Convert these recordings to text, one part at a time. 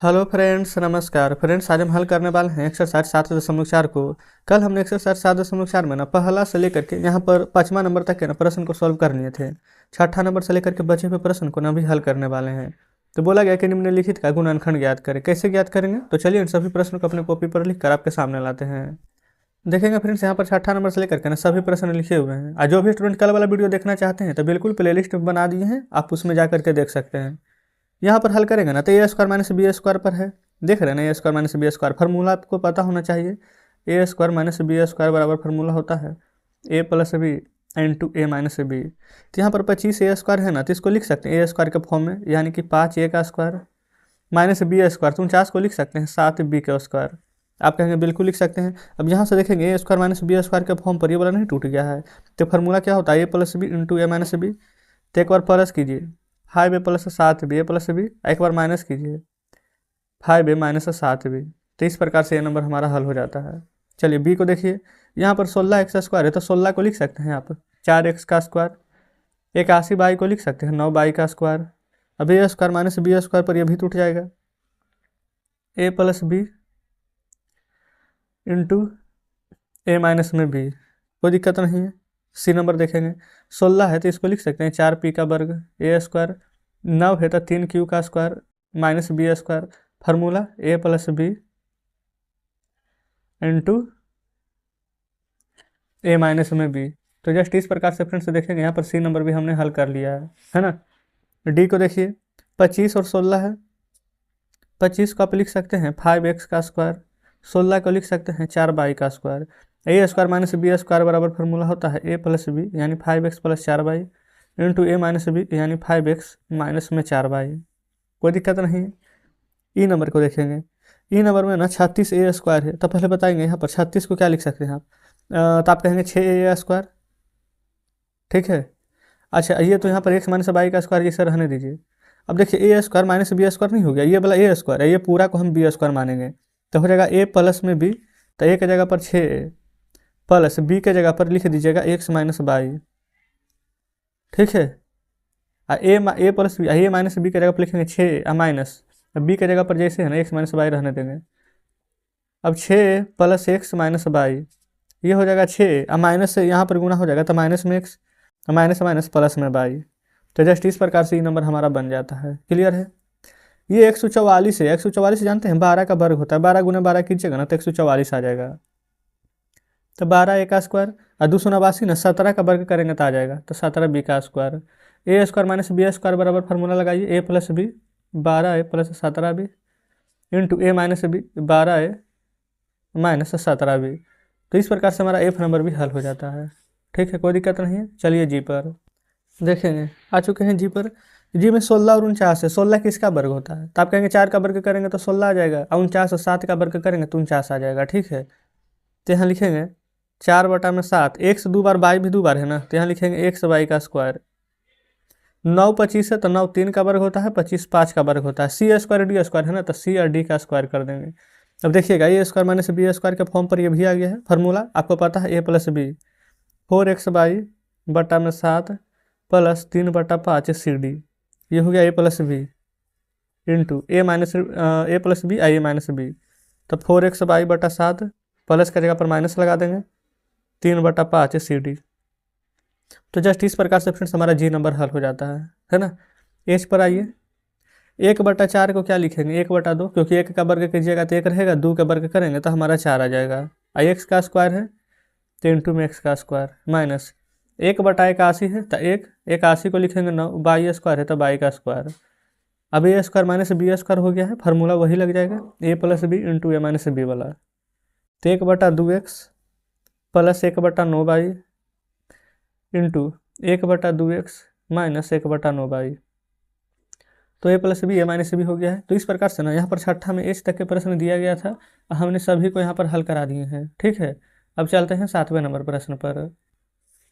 Hello friends, नमस्कार friends. आज हम हल करने वाले हैं एक्सरसाइज 7.4 को। कल हमने एक्सरसाइज 7.4 में ना पहला से लेकर के यहाँ पर 5वां नंबर तक के ना प्रश्न को सॉल्व कर लिए थे। छठा नंबर से लेकर के बचे हुए प्रश्न को ना भी हल करने वाले हैं। तो बोला गया कि निम्नलिखित का गुणनखंड ज्ञात करें। कैसे ज्ञात करेंगे? तो चलिए इन सभी प्रश्नों को अपने कॉपी पर लिख कर आपके सामने लाते हैं। देखेंगे फ्रेंड्स, यहाँ पर छठा नंबर से लेकर के ना सभी प्रश्न लिखे हुए हैं। आज जो भी स्टूडेंट कल वाला वीडियो देखना चाहते हैं तो बिल्कुल प्लेलिस्ट बना दिए हैं, आप उसमें जा करके देख सकते हैं। यहाँ पर हल करेंगे ना तो a square minus B square पर है। देख रहे हैं ना, a square minus B square formula आपको पता होना चाहिए। A square minus B square बराबर फार्मूला होता है ए प्लस बी इंटू ए माइनस बी। तो यहाँ पर 25 ए स्क्वायर है ना, तो इसको लिख सकते हैं ए स्क्वायर के फॉर्म में, यानी कि 5 ए का स्क्वायर माइनस बी स्क्वायर। तो 49 को लिख सकते हैं 7 बी का स्क्वायर। आप कहेंगे बिल्कुल लिख सकते हैं। अब यहाँ से देखेंगे ए स्क्वायर माइनस बी स्क्वायर के फॉर्म पर ये वाला नहीं टूट गया है, तो फार्मूला क्या होता है ए प्लस बी इंटू ए माइनस बी। तो एक बार प्लस कीजिए 5 ए प्लस 7 बी, ए प्लस बी, एक बार माइनस कीजिए 5 ए माइनस 7 बी। तो इस प्रकार से ये नंबर हमारा हल हो जाता है। चलिए बी को देखिए, यहाँ पर 16 एक्स स्क्वायर है तो 16 को लिख सकते हैं आप 4 एक्स का स्क्वायर। 81 बाई को लिख सकते हैं 9 बाई का स्क्वायर। अब ए स्क्वायर माइनस बी स्क्वायर पर यह भी टूट जाएगा a plus B into A minus में बी, कोई दिक्कत नहीं है। सी नंबर देखेंगे, 16 है तो इसको लिख सकते हैं 4 पी का वर्ग ए स्क्वायर। 9 है तो 3 क्यू का square minus B square. Formula a plus B into A minus में बी। तो जस्ट इस प्रकार से फ्रेंड्स देखेंगे, यहाँ पर सी नंबर भी हमने हल कर लिया है ना। डी को देखिए, 25 और 16 है। 25 को आप लिख सकते हैं 5 एक्स का स्क्वायर। 16 को लिख सकते हैं 4 बाई का square. A square minus B square बराबर फार्मूला होता है ए प्लस बी यानी 5x plus 4 by into A minus B यानी 5x माइनस में 4 बाई। कोई दिक्कत नहीं है। ई नंबर को देखेंगे, ई नंबर में ना 36 ए स्क्वायर है। तो पहले बताएंगे यहाँ पर 36 को क्या लिख सकते हैं आप। तो आप कहेंगे 6 ए स्क्वायर, ठीक है। अच्छा, ये तो यहाँ पर एक्स माइनस बाई का स्क्वायर जैसे रहने दीजिए। अब देखिए ए स्क्वायर माइनस बी स्क्वायर नहीं हो गया, ये वाला ए स्क्वायर है, ये पूरा को हम बी स्क्वायर मानेंगे तो हो जाएगा ए प्लस में बी। तो ए की जगह पर 6 प्लस बी के जगह पर लिख दीजिएगा एक्स माइनस बाई, ठीक है। ए प्लस बी, ए माइनस बी की जगह पर लिखेंगे 6 माइनस बी की जगह पर जैसे है ना एक्स माइनस बाई रहने देंगे। अब 6 प्लस एक्स माइनस बाई, ये हो जाएगा 6 माइनस से यहाँ पर गुना हो जाएगा तो माइनस में एक्स, माइनस माइनस प्लस में बाई। तो जस्ट इस प्रकार से ये नंबर हमारा बन जाता है। क्लियर है। ये 144 है। 144 जानते हैं 12 का वर्ग होता है, 12 गुना 12 कीजिएगा ना तो 144 आ जाएगा। तो 12 ए का स्क्वायर और 289 ना 17 का वर्ग करेंगे तो आ जाएगा तो 17 बी का square. A square minus B square बराबर फार्मूला लगाइए ए प्लस बी 12 ए प्लस 17 बी इंटू ए माइनस बी 12 ए माइनस 17 बी। तो इस प्रकार से हमारा एफ नंबर भी हल हो जाता है। ठीक है, कोई दिक्कत नहीं है। चलिए जी पर देखेंगे, आ चुके हैं जी पर। जी में 16 और 49 है। 16 किसका वर्ग होता है? तो आप कहेंगे 4 का वर्ग करेंगे तो 16 आ जाएगा, और 49 और 7 का वर्ग करेंगे तो 49 आ जाएगा, ठीक है। तो यहाँ लिखेंगे 4/7, एक्स 2 बार बाई भी 2 बार है ना, तो यहाँ लिखेंगे एक्स बाई का स्क्वायर। 9 25 है तो 9 3 का वर्ग होता है, 25 5 का वर्ग होता है। सी स्क्वायर डी स्क्वायर है ना, तो सी और डी का स्क्वायर कर देंगे। अब देखिएगा ए स्क्वायर माइनस बी स्क्वायर के फॉर्म पर ये भी आ गया है। फार्मूला आपको पता है ए प्लस बी 4x बाई बटा में 7 प्लस 3/5 सी डी। ये हो गया a plus B into A minus a plus b I a minus b. तो 4x बाई बटा 7 प्लस की जगह पर माइनस लगा देंगे 3/5 सी डी। तो जस्ट इस प्रकार से फ्रेंड्स हमारा जी नंबर हल हो जाता है ना। एच पर आइए, 1/4 को क्या लिखेंगे 1/2, क्योंकि 1 का वर्ग कीजिएगा तो 1 रहेगा, 2 का वर्ग करेंगे तो हमारा 4 आ जाएगा। आई एक्स का स्क्वायर है तो इंटू में एक्स का स्क्वायर माइनस 1/81 है तो 81 को लिखेंगे 9, बाई स्क्वायर है तो बाई का स्क्वायर। अब ए स्क्वायर माइनस बी स्क्वायर हो गया है, फार्मूला वही लग जाएगा a plus B into A minus b वाला। तो 1/2x plus 1/9 by into 1/2x minus 1/9 by. तो ए प्लस बी ए माइनस बी हो गया है। तो इस प्रकार से ना यहाँ पर छठा में एच तक के प्रश्न दिया गया था, हमने सभी को यहाँ पर हल करा दिए हैं, ठीक है। अब चलते हैं 7वें नंबर प्रश्न पर।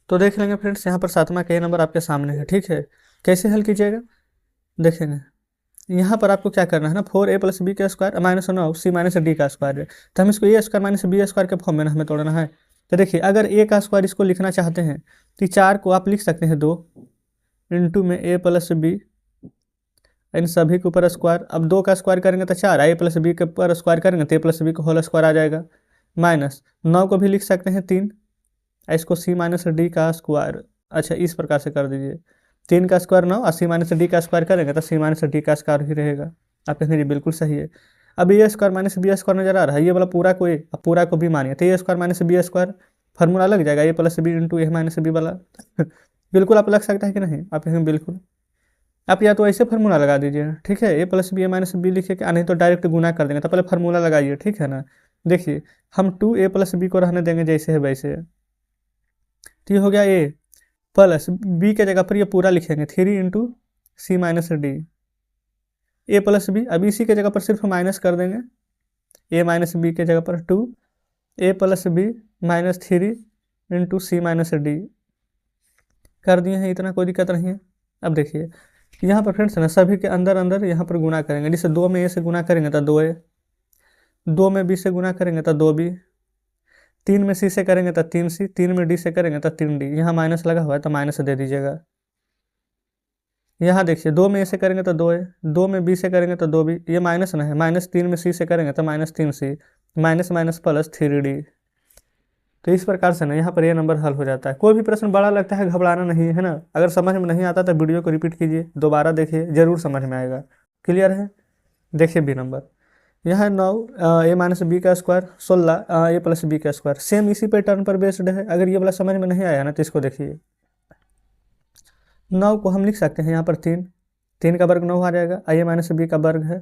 तो देख लेंगे फ्रेंड्स, यहाँ पर 7वां के नंबर आपके सामने है, ठीक है। कैसे हल कीजिएगा देखेंगे। यहाँ पर आपको क्या करना है ना, 4a प्लस बी का स्क्वायर माइनस 9 सी माइनस डी का स्क्वायर है, तो हम इसको ए स्क्वायर माइनस बी स्क्वायर के फॉर्म में हमें तोड़ना है। तो देखिए, अगर ए का स्क्वायर इसको लिखना चाहते हैं तो 4 को आप लिख सकते हैं 2 इंटू में ए प्लस बी, इन सभी के ऊपर स्क्वायर। अब 2 का स्क्वायर करेंगे तो 4, a प्लस बी के ऊपर स्क्वायर करेंगे तो a प्लस बी का होल स्क्वायर आ जाएगा, माइनस 9 को भी लिख सकते हैं 3, इसको c माइनस डी का स्क्वायर। अच्छा इस प्रकार से कर दीजिए, 3 का स्क्वायर 9 और c माइनस डी का स्क्वायर करेंगे तो c माइनस डी का स्क्वायर ही रहेगा। आप कहेंगे जी बिल्कुल सही है। अब ए स्क्वायर माइनस बी स्क्वायर नजर आ रहा है, ये वाला पूरा को ए, अब पूरा को बी मानिए तो a square minus B square formula लग जाएगा, a plus B into A minus b वाला बिल्कुल आप लग सकता है कि नहीं, आप कहेंगे बिल्कुल। आप या तो ऐसे फार्मूला लगा दीजिए, ठीक है, ए प्लस बी ए माइनस बी लिखे के, नहीं तो डायरेक्ट गुना कर देंगे, तो पहले फार्मूला लगाइए, ठीक है ना। देखिए हम 2a प्लस बी को रहने देंगे जैसे है वैसे, तो ये हो गया ए प्लस बी के जगह पर ये पूरा लिखेंगे 3 इंटू सी माइनस डी, ए प्लस बी। अब इसी के जगह पर सिर्फ माइनस कर देंगे, ए माइनस बी के जगह पर 2 ए प्लस बी माइनस 3 इंटू सी माइनस डी कर दिए हैं, इतना कोई दिक्कत नहीं है। अब देखिए यहाँ पर फ्रेंड्स ना सभी के अंदर अंदर यहाँ पर गुना करेंगे, जैसे 2 में ए से गुना करेंगे तो 2a, 2 में बी से गुना करेंगे तो 2b, 3 में सी से करेंगे तो 3c, 3 में डी से करेंगे तो 3d। यहाँ माइनस लगा हुआ है तो माइनस दे दीजिएगा। यहाँ देखिए 2 में ए से करेंगे तो 2a, 2 में बी से करेंगे तो 2b, ये माइनस ना है, माइनस 3 में सी से करेंगे तो minus 3c, minus minus plus 3d। तो इस प्रकार से ना यहाँ पर ये नंबर हल हो जाता है। कोई भी प्रश्न बड़ा लगता है घबराना नहीं है ना, अगर समझ में नहीं आता तो वीडियो को रिपीट कीजिए, दोबारा देखिए, जरूर समझ में आएगा। क्लियर है। देखिए बी नंबर, यहाँ 9 ए माइनस बी का स्क्वायर 16 ए प्लस बी का स्क्वायर, सेम इसी पैटर्न पर बेस्ड है। अगर ये वाला समझ में नहीं आया ना तो इसको देखिए, 9 को हम लिख सकते हैं यहाँ पर 3 का वर्ग 9 आ जाएगा, ए माइनस बी का वर्ग है,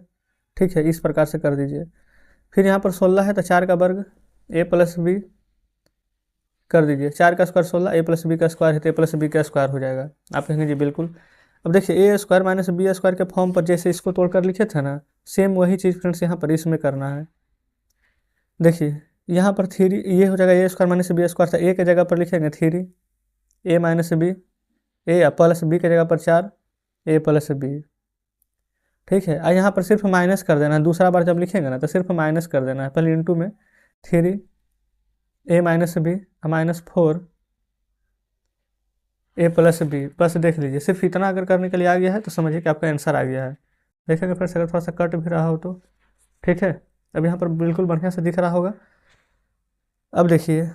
ठीक है, इस प्रकार से कर दीजिए। फिर यहाँ पर 16 है तो 4 का वर्ग ए प्लस बी कर दीजिए, 4 का स्क्वायर 16, ए प्लस बी का स्क्वायर है तो ए प्लस बी का स्क्वायर हो जाएगा। आप कहेंगे जी बिल्कुल। अब देखिए ए स्क्वायर माइनस बी स्क्वायर के फॉर्म पर जैसे इसको तोड़कर लिखे थे ना, सेम वही चीज़ फ्रेंड्स यहाँ पर इसमें करना है। देखिए यहाँ पर 3 ये हो जाएगा, ए स्क्वायर माइनस बी स्क्वायर था, ए के जगह पर लिखेंगे 3 ए माइनस बी, ए प्लस बी के जगह पर 4 ए प्लस बी, ठीक है। यहाँ पर सिर्फ माइनस कर देना है, दूसरा बार जब लिखेंगे ना तो सिर्फ माइनस कर देना है, पहले इंटू में 3 ए माइनस बी माइनस 4 ए प्लस बी, बस देख लीजिए, सिर्फ इतना अगर करने के लिए आ गया है तो समझिए कि आपका आंसर आ गया है। देखेंगे फिर से अगर थोड़ा सा कट भी रहा हो तो, ठीक है। अब यहाँ पर बिल्कुल बढ़िया से दिख रहा होगा। अब देखिए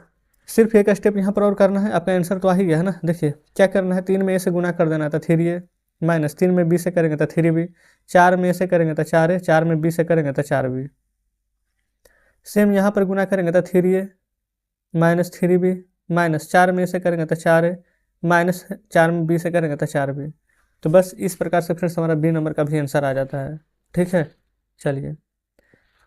सिर्फ एक स्टेप यहाँ पर और करना है, आपका आंसर तो आ ही गया है ना। देखिए क्या करना है, 3 में ए से गुना कर देना था 3a, माइनस 3 में बी से करेंगे तो 3b, 4 में ए से करेंगे तो 4a, 4 में बी से करेंगे तो 4b, सेम यहाँ पर गुना करेंगे तो 3a माइनस 3b, माइनस 4 में ए से करेंगे तो 4a, माइनस 4 में बी से करेंगे तो 4b। तो बस इस प्रकार से फिर हमारा बी नंबर का भी आंसर आ जाता है, ठीक है। चलिए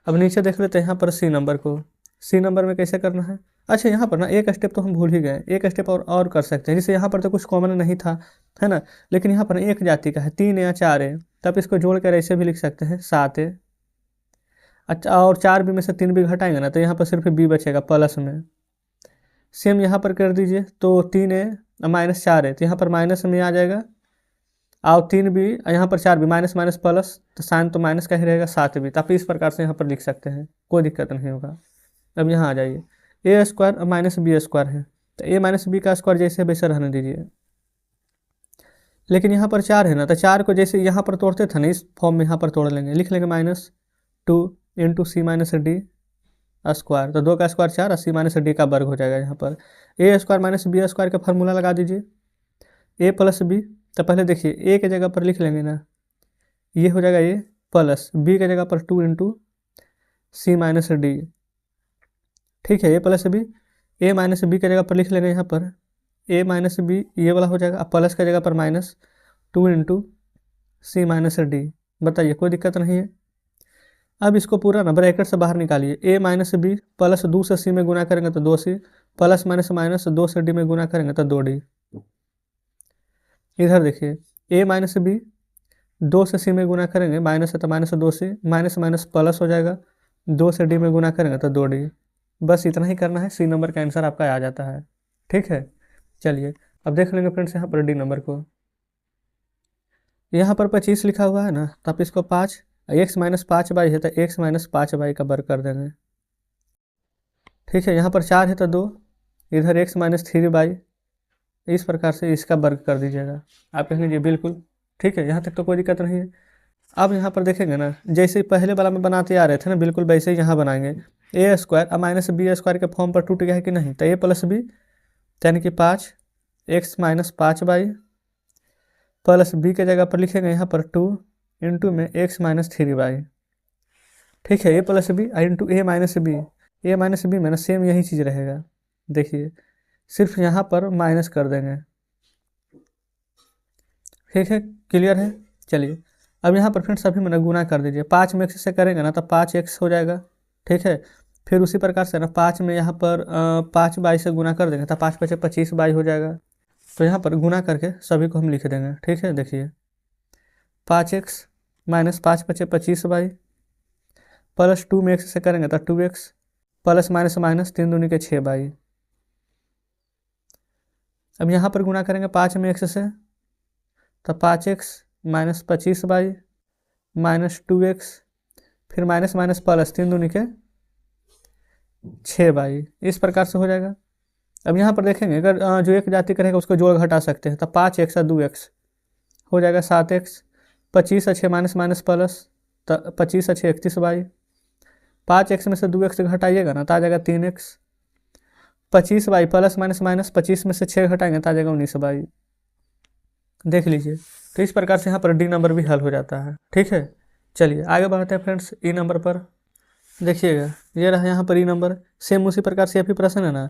अब नीचे देख लेते हैं यहाँ पर सी नंबर को, सी नंबर में कैसे करना है। अच्छा यहाँ पर ना एक स्टेप तो हम भूल ही गए, एक स्टेप और कर सकते हैं, जैसे यहाँ पर तो कुछ कॉमन नहीं था, है ना, लेकिन यहाँ पर एक जाति का है 3 या 4a, तब इसको जोड़ कर ऐसे भी लिख सकते हैं 7a। अच्छा और 4b में से 3b घटाएंगे ना तो यहाँ पर सिर्फ b बचेगा प्लस में। सेम यहाँ पर कर दीजिए तो 3a माइनस 4a, तो यहाँ पर माइनस में आ जाएगा, और 3b यहाँ पर 4b, माइनस माइनस प्लस, तो साइन तो माइनस का ही रहेगा 7b। तो आप इस प्रकार से यहाँ पर लिख सकते हैं, कोई दिक्कत नहीं होगा। अब यहाँ आ जाइए, ए स्क्वायर माइनस बी स्क्वायर है तो ए माइनस बी का स्क्वायर जैसे वैसे रहने दीजिए, लेकिन यहाँ पर 4 है ना तो 4 को जैसे यहाँ पर तोड़ते थे ना इस फॉर्म में यहाँ पर तोड़ लेंगे, लिख लेंगे -2 इंटू सी माइनस डी स्क्वायर, तो 2 का स्क्वायर 4 और सी माइनस डी का वर्ग हो जाएगा। यहाँ पर ए स्क्वायर माइनस बी स्क्वायर का फार्मूला लगा दीजिए, ए प्लस बी, तो पहले देखिए ए के जगह पर लिख लेंगे ना, ये हो जाएगा ए प्लस बी के जगह पर 2 इंटू सी माइनस डी, ठीक है, ए प्लस बी, ए माइनस बी के जगह पर लिख लेंगे यहाँ पर ए माइनस बी, ये वाला हो जाएगा, प्लस के जगह पर -2 इंटू सी माइनस डी। बताइए कोई दिक्कत नहीं है। अब इसको पूरा ना ब्रैकेट से बाहर निकालिए, ए माइनस बी प्लस 2 से सी में गुना करेंगे तो 2c, प्लस माइनस माइनस 2 से डी में गुना करेंगे तो 2d। इधर देखिए ए माइनस बी 2 से सी में गुना करेंगे, माइनस है तो -2c, माइनस माइनस प्लस हो जाएगा, 2 से डी में गुना करेंगे तो 2d। बस इतना ही करना है, सी नंबर का आंसर आपका आ जाता है, ठीक है। चलिए अब देख लेंगे फ्रेंड्स यहाँ पर डी नंबर को, यहाँ पर 25 लिखा हुआ है ना, तो आप इसको 5 x माइनस 5y है तो x माइनस 5y का वर्ग कर देंगे, ठीक है। यहाँ पर 4 है तो 2, इधर x माइनस 3y, इस प्रकार से इसका वर्ग कर दीजिएगा। आप कहेंगे जी बिल्कुल, ठीक है, यहाँ तक तो कोई दिक्कत नहीं है। अब यहाँ पर देखेंगे ना, जैसे पहले वाला में बनाते आ रहे थे ना, बिल्कुल वैसे ही यहाँ बनाएंगे। ए स्क्वायर अब माइनस बी स्क्वायर के फॉर्म पर टूट गया है कि नहीं, तो ए प्लस बी यानी कि 5x minus 5y plus B के जगह पर लिखेंगे यहाँ पर 2 इंटू में x माइनस 3y। ठीक है, ए प्लस बी इंटू ए माइनस बी में ना सेम यही चीज़ रहेगा। देखिए सिर्फ यहाँ पर माइनस कर देंगे। ठीक है, क्लियर है। चलिए अब यहाँ पर फ्रेंड्स सभी में ना गुना कर दीजिए। 5 में x से करेंगे ना तो 5x हो जाएगा। ठीक है, फिर उसी प्रकार से ना 5 में यहाँ पर 5y से गुना कर देंगे तो 5 × 5 = 25y हो जाएगा। तो यहाँ पर गुना करके सभी को हम लिख देंगे। ठीक है, देखिए 5x माइनस 5 × 5 = 25y प्लस 2 में x से करेंगे तो 2x प्लस माइनस माइनस 3 दूनी के 6y। अब यहाँ पर गुना करेंगे 5 में x से तो 5x minus 25y minus 2x फिर माइनस माइनस प्लस 3 दूनी के 6y, इस प्रकार से हो जाएगा। अब यहाँ पर देखेंगे अगर जो एक जाति करेगा उसको जोड़ घटा सकते हैं तो 5x और 2x हो जाएगा 7x 25 और 6 माइनस माइनस प्लस तो 25 और 6 31y। 5x में से 2x घटाइएगा ना तो आ जाएगा 3x 25y plus minus minus 25 में से 6 घटाएंगे तो आ जाएगा 19y। देख लीजिए, तो इस प्रकार से यहाँ पर डी नंबर भी हल हो जाता है। ठीक है, चलिए आगे बढ़ते हैं फ्रेंड्स ई नंबर पर। देखिएगा ये रहा यहाँ पर ई नंबर, सेम उसी प्रकार से भी प्रश्न है ना।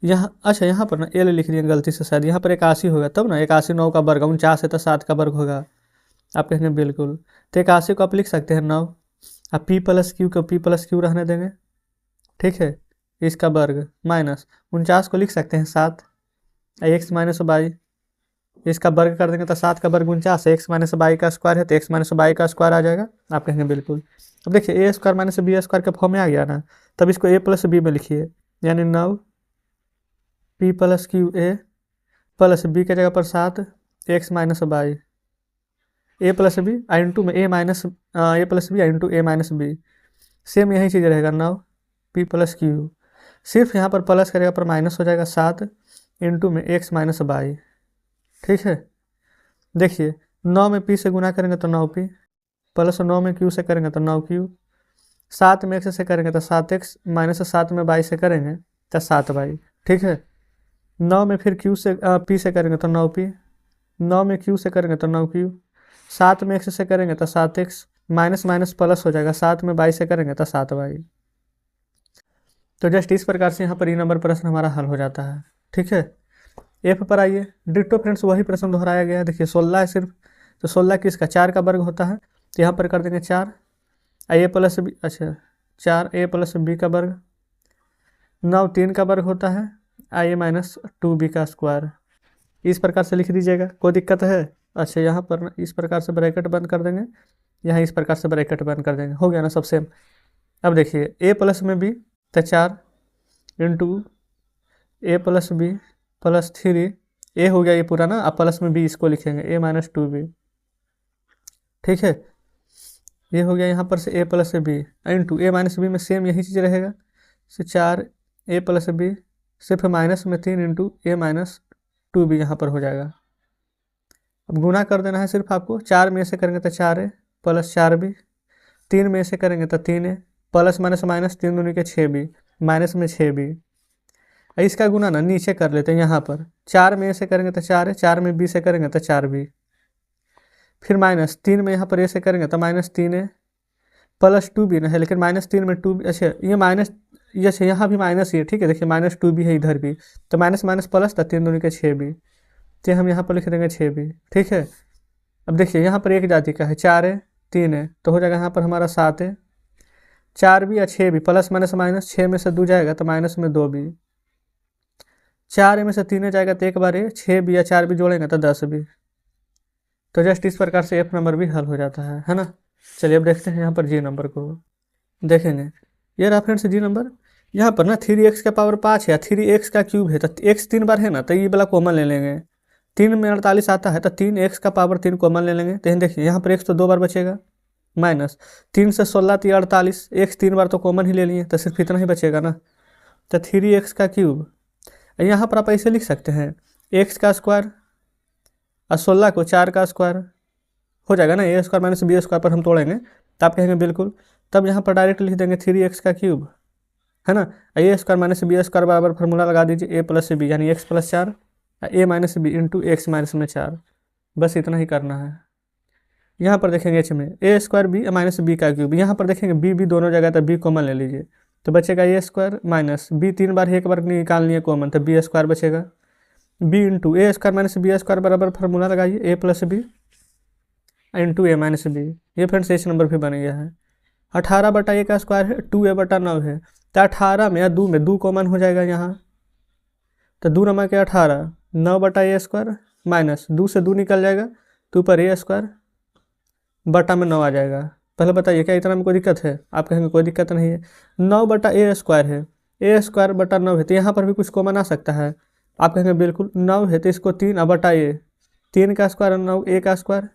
यहाँ अच्छा यहाँ पर ना एल लिख दिए गलती से, शायद यहाँ पर 81 होगा तब ना। 81 9 का वर्ग 49 है तो 7 का वर्ग होगा। आप कहेंगे बिल्कुल, तो 81 को आप लिख सकते हैं 9। अब पी प्लस क्यू को पी प्लस क्यू रहने देंगे। ठीक है, इसका वर्ग माइनस 49 को लिख सकते हैं 7 x माइनस वाई, इसका वर्ग कर देंगे तो 7 का वर्ग 49 है। x माइनस वाई का स्क्वायर है तो x माइनस वाई का स्क्वायर आ जाएगा। आप कहेंगे बिल्कुल। अब देखिए ए स्क्वायर माइनस बी स्क्वायर के फॉर्म में आ गया ना, तब इसको a प्लस बी में लिखिए, यानी 9 p plus Q A plus B के जगह पर 7 x minus Y A plus B into में A plus B into A minus B, same यही चीज़ रहेगा 9 p प्लस क्यू, सिर्फ यहाँ पर प्लस के जगह पर माइनस हो जाएगा 7 इंटू में x माइनस वाई। ठीक है, देखिए 9 में p से गुना करेंगे तो 9p प्लस 9 में q से करेंगे तो 9q, 7 में x से करेंगे तो 7x माइनस 7 में y से करेंगे तो 7y। ठीक है, 9 में फिर q से p से करेंगे तो 9p, 9 में q से करेंगे तो 9q, 7 में x से करेंगे तो 7x माइनस माइनस प्लस हो जाएगा, 7 में y से करेंगे तो 7y। तो जस्ट इस प्रकार से यहाँ पर ई नंबर प्रश्न हमारा हल हो जाता है। ठीक है, एफ पर आइए। डिट्टो फ्रेंड्स वही प्रश्न दोहराया गया है। देखिए 16 है सिर्फ, तो 16 किसका 4 का वर्ग होता है, तो यहाँ पर कर देंगे 4 a प्लस बी, अच्छा 4 a प्लस बी का वर्ग, 9 3 का वर्ग होता है a माइनस 2b का स्क्वायर। इस प्रकार से लिख दीजिएगा, कोई दिक्कत है। अच्छा यहाँ पर इस प्रकार से ब्रैकेट बंद कर देंगे, यहाँ इस प्रकार से ब्रैकेट बंद कर देंगे, हो गया ना सब सेम। अब देखिए a प्लस में b तो 4 into a plus B plus 3 a हो गया ये पूरा ना, अब प्लस में b इसको लिखेंगे a माइनस 2b। ठीक है, ये हो गया यहाँ पर से a plus B into a minus B में सेम यही चीज़ रहेगा, से 4 a प्लस बी सिर्फ माइनस में 3 इंटू a माइनस 2b यहाँ पर हो जाएगा। अब गुना कर देना है सिर्फ आपको, 4 में से करेंगे तो 4a प्लस 4b, 3 में से करेंगे तो 3a प्लस माइनस माइनस 3 दूनी के 6b माइनस में 6b। इसका गुना ना नीचे कर लेते हैं, यहाँ पर 4 में से करेंगे तो 4a, 4 में b से करेंगे तो 4b, फिर माइनस 3 में यहाँ पर a से करेंगे तो माइनस 3a प्लस 2b ना है, लेकिन माइनस 3 में 2b, अच्छा ये माइनस, ये अच्छा यहाँ भी माइनस ही है। ठीक है, देखिए माइनस 2b है इधर भी, तो माइनस माइनस प्लस था 3 दूनी के 6b, तो हम यहाँ पर लिख देंगे 6b। ठीक है, अब देखिए यहाँ पर एक जाति का है 4a 3a, तो हो जाएगा यहाँ पर हमारा 7a, 4b या 6b प्लस माइनस माइनस, 6 में से 2 जाएगा तो माइनस में 2b, 4a में से 3a जाएगा तो एक बार 6b या 4b जोड़ेंगे तो 10b। तो जस्ट इस प्रकार से एफ नंबर भी हल हो जाता है ना। चलिए अब देखते हैं यहाँ पर जी नंबर को, देखेंगे ये रहा फ्रेंड्स जी नंबर। यहाँ पर ना 3x का पावर 5 है, 3x का क्यूब है, तो x 3 बार है ना, तो ये वाला कॉमन ले लेंगे। 3 में 48 आता है तो 3x का पावर 3 कॉमन ले लेंगे, तो देखिए यहाँ पर x तो 2 बार बचेगा, माइनस 3 से 16 तो 48, x 3 बार तो कॉमन ही ले लिए, तो सिर्फ इतना ही बचेगा ना। तो 3x का क्यूब, यहाँ पर आप ऐसे लिख सकते हैं x का स्क्वायर और 16 को 4 का स्क्वायर हो जाएगा ना, a square minus B square पर हम तोड़ेंगे तो आप कहेंगे बिल्कुल। तब यहाँ पर डायरेक्ट लिख देंगे 3x का क्यूब, है ना। A square minus B square बराबर फार्मूला लगा दीजिए ए प्लस बी यानी x plus 4 a minus b into x minus में 4। बस इतना ही करना है। यहाँ पर देखेंगे एच में ए स्क्वायर बी माइनस बी का क्यूब, यहाँ पर देखेंगे बी बी दोनों जगह, तो बी कॉमन ले लीजिए तो बचेगा ए स्क्वायर माइनस बी, 3 बार एक बार निकाल लिए कॉमन तो बी स्क्वायर बचेगा। बी इंटू ए स्क्वायर माइनस बी स्क्वायर बराबर फार्मूला लगाइए ए प्लस बी इंटू ए माइनस बी। ये फ्रेंड्स एच नंबर भी बन गया है। 18 बटा ए का स्क्वायर है 2a बटा 9 है, तो 18 में या 2 में 2 कॉमन हो जाएगा यहाँ, तो 2 नमक के 18, 9 बटा ए स्क्वायर माइनस 2 से 2 निकल जाएगा तो ऊपर ए स्क्वायर बटा में 9 आ जाएगा। पहले बताइए क्या इतना में कोई दिक्कत है? आप कहेंगे कोई दिक्कत नहीं है। 9 बटा ए स्क्वायर है, ए स्क्वायर बटा 9 है, तो यहाँ पर भी कुछ कॉमन आ सकता है। आप कहेंगे बिल्कुल 9 है तो इसको 3 बटा ए, 3 का स्क्वायर और 9 ए का स्क्वायर,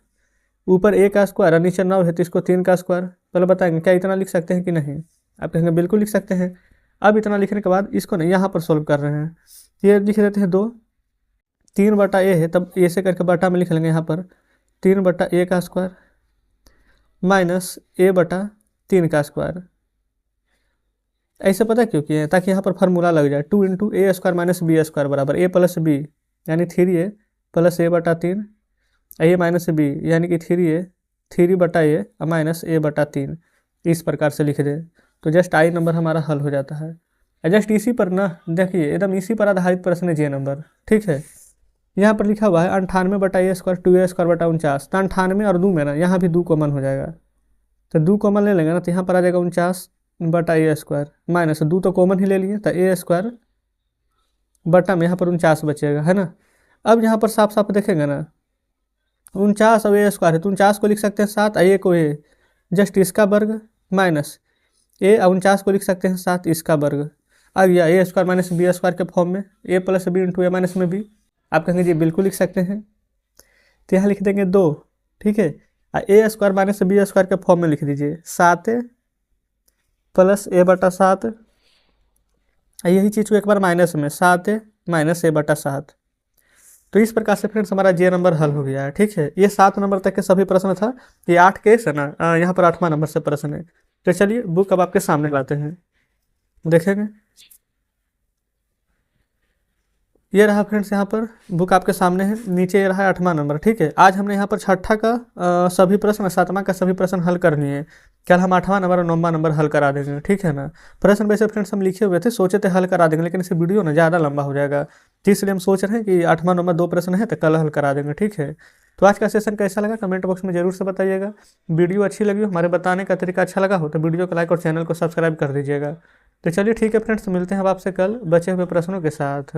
ऊपर ए का स्क्वायर और नीचे 9 है तो इसको 3 का स्क्वायर। पहले बताएंगे क्या इतना लिख सकते हैं कि नहीं? आप कहेंगे बिल्कुल लिख सकते हैं। अब इतना लिखने के बाद इसको नहीं यहाँ पर सोल्व कर रहे हैं, ये लिख देते हैं 2, 3 बटा ए है तब ए से करके बटा में लिख लेंगे यहाँ पर 3 बटा ए का स्क्वायर माइनस ए बटा 3 का स्क्वायर। ऐसे पता क्यों किए हैं? ताकि यहाँ पर फार्मूला लग जाए 2 इंटू ए स्क्वायर माइनस बी स्क्वायर बराबर ए प्लस बी यानी 3a प्लस ए बटा 3, ए माइनस बी यानी कि 3a 3 बटा ए माइनस ए बटा 3। इस प्रकार से लिख दे तो जस्ट आई नंबर हमारा हल हो जाता है। जस्ट इसी पर ना देखिए एकदम इसी पर आधारित प्रश्न है जे नंबर, ठीक है। यहाँ पर लिखा हुआ है 98 बटा ए स्क्वायर 2a स्क्वायर बटा 49, तो 98 और 2 में ना यहाँ भी 2 कॉमन हो जाएगा, तो 2 कॉमन ले लेंगे ना तो यहाँ पर आ जाएगा 49 बटा ए स्क्वायर माइनस 2 तो कॉमन ही ले लिए तो ए स्क्वायर बटा में यहाँ पर 49 बचेगा, है ना। अब यहाँ पर साफ साफ देखेंगे ना 49 और ए स्क्वायर है तो 49 को लिख सकते हैं 7, ए को ए जस्ट इसका वर्ग माइनस ए 49 को लिख सकते हैं 7 इसका वर्ग। आ गया ए स्क्वायर माइनस बी स्क्वायर के फॉर्म में A plus B into A minus में बी। आप कहेंगे जी बिल्कुल लिख सकते हैं, तो यहाँ लिख देंगे 2, ठीक है। ए स्क्वायर माइनस बी स्क्वायर के फॉर्म में लिख दीजिए 7 प्लस ए बटा 7, यही चीज़ को एक बार माइनस में 7 माइनस ए बटा 7। तो इस प्रकार से फ्रेंड्स हमारा जे नंबर हल हो गया है, ठीक है। ये 7 नंबर तक के सभी प्रश्न था, ये 8 केस है ना, यहाँ पर 8वां नंबर से प्रश्न है। तो चलिए बुक अब आपके सामने लाते हैं, देखेंगे। ये रहा फ्रेंड्स यहाँ पर बुक आपके सामने है, नीचे ये रहा 8वां नंबर, ठीक है। आज हमने यहाँ पर 6ठा का सभी प्रश्न, 7वां का सभी प्रश्न हल करनी है। कल हम 8वां नंबर और 9वां नंबर हल करा देंगे, ठीक है ना। प्रश्न वैसे फ्रेंड्स हम लिखे हुए थे, सोचे थे हल करा देंगे, लेकिन इसे वीडियो ना ज़्यादा लंबा हो जाएगा, तो इसलिए हम सोच रहे हैं कि 8वां नंबर 2 प्रश्न है तो कल हल करा देंगे, ठीक है। तो आज का सेशन कैसा लगा कमेंट बॉक्स में जरूर से बताइएगा। वीडियो अच्छी लगी हो, हमारे बताने का तरीका अच्छा लगा हो तो वीडियो को लाइक और चैनल को सब्सक्राइब कर दीजिएगा। तो चलिए ठीक है फ्रेंड्स, मिलते हैं अब आपसे कल बचे हुए प्रश्नों के साथ।